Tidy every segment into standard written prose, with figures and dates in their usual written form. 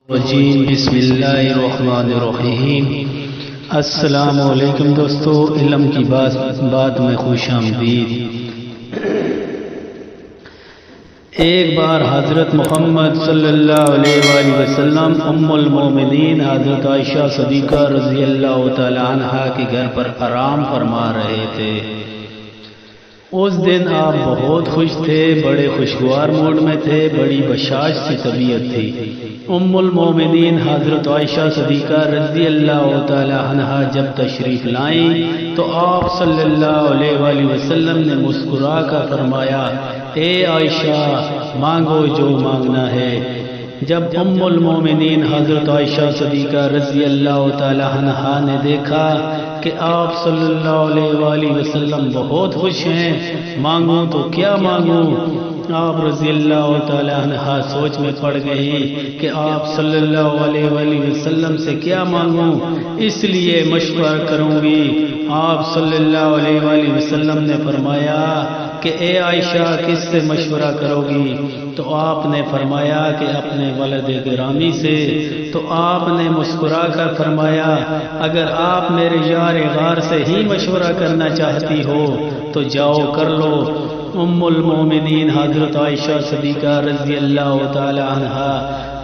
الرجیم بسم اللہ الرحمن الرحیم۔ السلام علیکم دوستو، علم کی بات میں خوش آمدید۔ ایک بار حضرت محمد صلی اللہ علیہ وآلہ وسلم ام المومنین حضرت عائشہ صدیقہ رضی اللہ تعالی عنہا کے گھر پر آرام فرما رہے تھے۔ اس دن آپ بہت خوش تھے، بڑے خوشگوار موڈ میں تھے، بڑی بشاش سی طبیعت تھی۔ ام المومنین حضرت عائشہ صدیقہ رضی اللہ تعالی عنہا جب تشریف لائیں تو آپ صلی اللہ علیہ وآلہ وسلم نے مسکرا کر فرمایا، اے عائشہ مانگو جو مانگنا ہے۔ جب ام المومنین حضرت عائشہ صدیقہ رضی اللہ تعالی عنہا نے دیکھا کہ آپ صلی اللہ علیہ وآلہ وسلم بہت خوش ہیں، مانگوں تو کیا مانگوں، آپ رضی اللہ تعالی عنہ سوچ میں پڑ گئی کہ آپ صلی اللہ علیہ وآلہ وسلم سے کیا مانگوں، اس لیے مشورہ کروں گی۔ آپ صلی اللہ علیہ وآلہ وسلم نے فرمایا کہ اے عائشہ کس سے مشورہ کرو گی؟ تو آپ نے فرمایا کہ اپنے ولد گرامی سے۔ تو آپ نے مسکرا کر فرمایا، اگر آپ میرے یار غار سے ہی مشورہ کرنا چاہتی ہو تو جاؤ کر لو۔ ام المومنین حضرت عائشہ صدیقہ رضی اللہ تعالی عنہا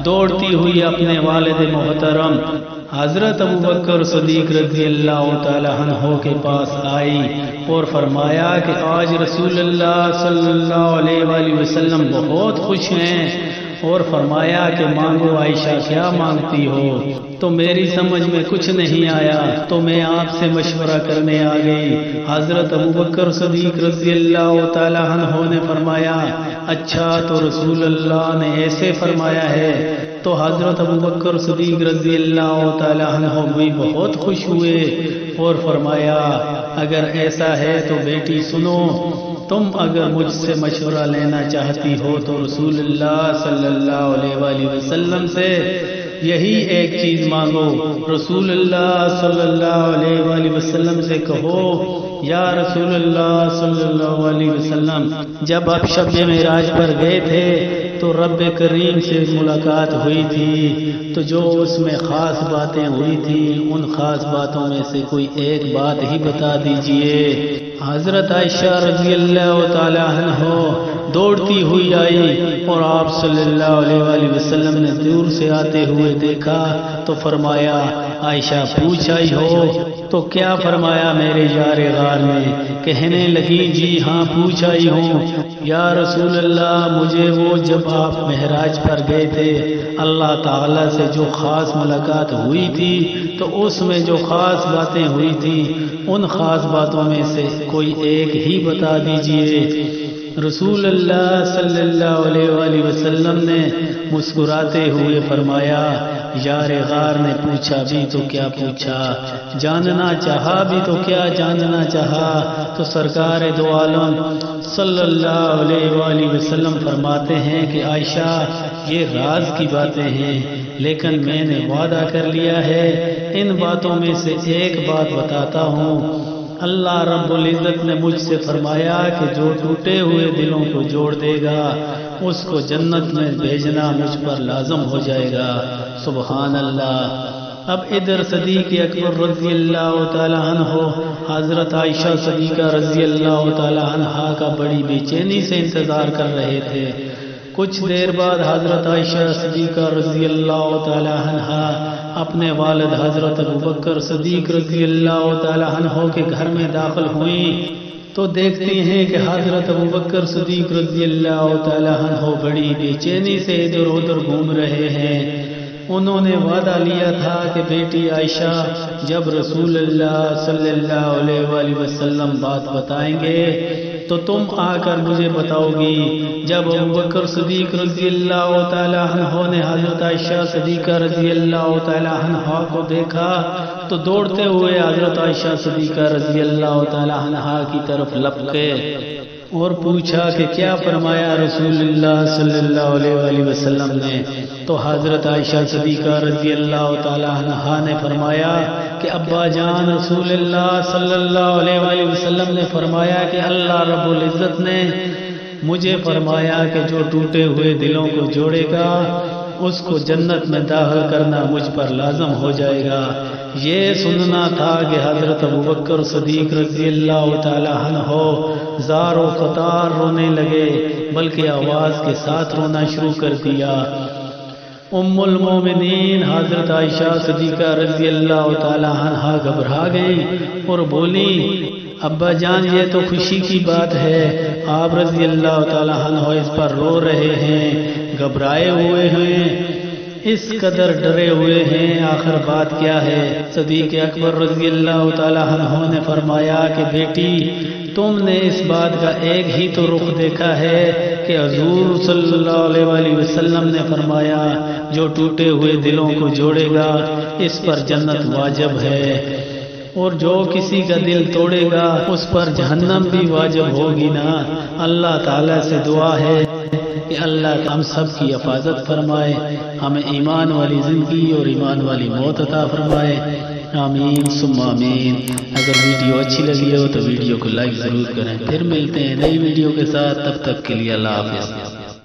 دوڑتی ہوئی اپنے والد محترم حضرت ابوبکر صدیق رضی اللہ تعالی عنہ کے پاس آئی اور فرمایا کہ آج رسول اللہ صلی اللہ علیہ وآلہ وسلم بہت خوش ہیں، اور فرمایا کہ مانگو عائشہ کیا مانگتی ہو؟ تو میری سمجھ میں کچھ نہیں آیا تو میں آپ سے مشورہ کرنے آ گئی۔ حضرت ابوبکر صدیق رضی اللہ تعالی عنہ نے فرمایا، اچھا تو رسول اللہ نے ایسے فرمایا ہے؟ تو حضرت ابوبکر صدیق رضی اللہ تعالی عنہ بھی بہت خوش ہوئے اور فرمایا، اگر ایسا ہے تو بیٹی سنو، تم اگر مجھ سے مشورہ لینا چاہتی ہو تو رسول اللہ صلی اللہ علیہ وآلہ وسلم سے یہی ایک چیز مانگو۔ رسول اللہ صلی اللہ علیہ وآلہ وسلم سے کہو، یا رسول اللہ صلی اللہ علیہ وسلم، جب آپ شب معراج پر گئے تھے تو رب کریم سے ملاقات ہوئی تھی، تو جو اس میں خاص باتیں ہوئی تھیں ان خاص باتوں میں سے کوئی ایک بات ہی بتا دیجئے۔ حضرت عائشہ رضی اللہ تعالی عنہ دوڑتی ہوئی آئی اور آپ صلی اللہ علیہ وآلہ وسلم نے دور سے آتے ہوئے دیکھا تو فرمایا، عائشہ پوچھ آئی ہو؟ تو کیا فرمایا میرے یار غار نے؟ کہنے لگی، جی ہاں پوچھ آئی ہوں یا رسول اللہ، مجھے وہ جب آپ معراج پر گئے تھے اللہ تعالیٰ سے جو خاص ملاقات ہوئی تھی تو اس میں جو خاص باتیں ہوئی تھی ان خاص باتوں میں سے کوئی ایک ہی بتا دیجئے۔ رسول اللہ صلی اللہ علیہ وآلہ وسلم نے مسکراتے ہوئے فرمایا، یار غار نے پوچھا بھی تو کیا پوچھا، جاننا چاہا بھی تو کیا جاننا چاہا، تو سرکار دو عالم صلی اللہ علیہ وآلہ وسلم فرماتے ہیں کہ عائشہ یہ راز کی باتیں ہیں، لیکن میں نے وعدہ کر لیا ہے ان باتوں میں سے ایک بات بتاتا ہوں۔ اللہ رب العزت نے مجھ سے فرمایا کہ جو ٹوٹے ہوئے دلوں کو جوڑ دے گا اس کو جنت میں بھیجنا مجھ پر لازم ہو جائے گا۔ سبحان اللہ۔ اب ادھر صدیق اکبر رضی اللہ تعالی عنہ حضرت عائشہ صدیقہ رضی اللہ تعالی عنہا کا بڑی بے چینی سے انتظار کر رہے تھے۔ کچھ دیر بعد حضرت عائشہ صدیقہ رضی اللہ تعالی عنہ اپنے والد حضرت ابوبکر صدیق رضی اللہ تعالی عنہ کے گھر میں داخل ہوئیں تو دیکھتی ہیں کہ حضرت ابوبکر صدیق رضی اللہ تعالی عنہ بڑی بے چینی سے ادھر ادھر گھوم رہے ہیں۔ انہوں نے وعدہ لیا تھا کہ بیٹی عائشہ جب رسول اللہ صلی اللہ علیہ وآلہ وسلم بات بتائیں گے تو تم آ کر مجھے بتاؤ گی۔ جب ابوبکر صدیق رضی اللہ تعالی عنہ نے حضرت عائشہ صدیقہ رضی اللہ تعالی عنہ کو دیکھا تو دوڑتے ہوئے حضرت عائشہ صدیقہ رضی اللہ تعالی عنہ کی طرف لپکے اور پوچھا کہ کیا فرمایا رسول اللہ صلی اللہ علیہ وآلہ وسلم نے؟ تو حضرت عائشہ صدیقہ رضی اللہ تعالی عنہا نے فرمایا کہ ابا جان رسول اللہ صلی اللہ علیہ وآلہ وسلم نے فرمایا کہ اللہ رب العزت نے مجھے فرمایا کہ جو ٹوٹے ہوئے دلوں کو جوڑے گا اس کو جنت میں داخل کرنا مجھ پر لازم ہو جائے گا۔ یہ سننا تھا کہ حضرت ابوبکر صدیق رضی اللہ تعالی عنہ زار و قطار رونے لگے، بلکہ آواز کے ساتھ رونا شروع کر دیا۔ ام المومنین حضرت عائشہ صدیقہ رضی اللہ تعالی عنہ گھبرا گئی اور بولی، ابا جان یہ تو خوشی کی بات ہے، آپ رضی اللہ تعالی عنہ اس پر رو رہے ہیں، گھبرائے ہوئے ہیں، اس قدر ڈرے ہوئے ہیں، آخر بات کیا ہے؟ صدیق اکبر رضی اللہ تعالی عنہ نے فرمایا کہ بیٹی تم نے اس بات کا ایک ہی تو رخ دیکھا ہے کہ حضور صلی اللہ علیہ وسلم نے فرمایا جو ٹوٹے ہوئے دلوں کو جوڑے گا اس پر جنت واجب ہے، اور جو کسی کا دل توڑے گا اس پر جہنم بھی واجب ہوگی نا۔ اللہ تعالیٰ سے دعا ہے کہ اللہ ہم سب کی حفاظت فرمائے، ہمیں ایمان والی زندگی اور ایمان والی موت عطا فرمائے، آمین ثم آمین۔ اگر ویڈیو اچھی لگی ہو تو ویڈیو کو لائک ضرور کریں، پھر ملتے ہیں نئی ویڈیو کے ساتھ، تب تک کے لیے اللہ حافظ۔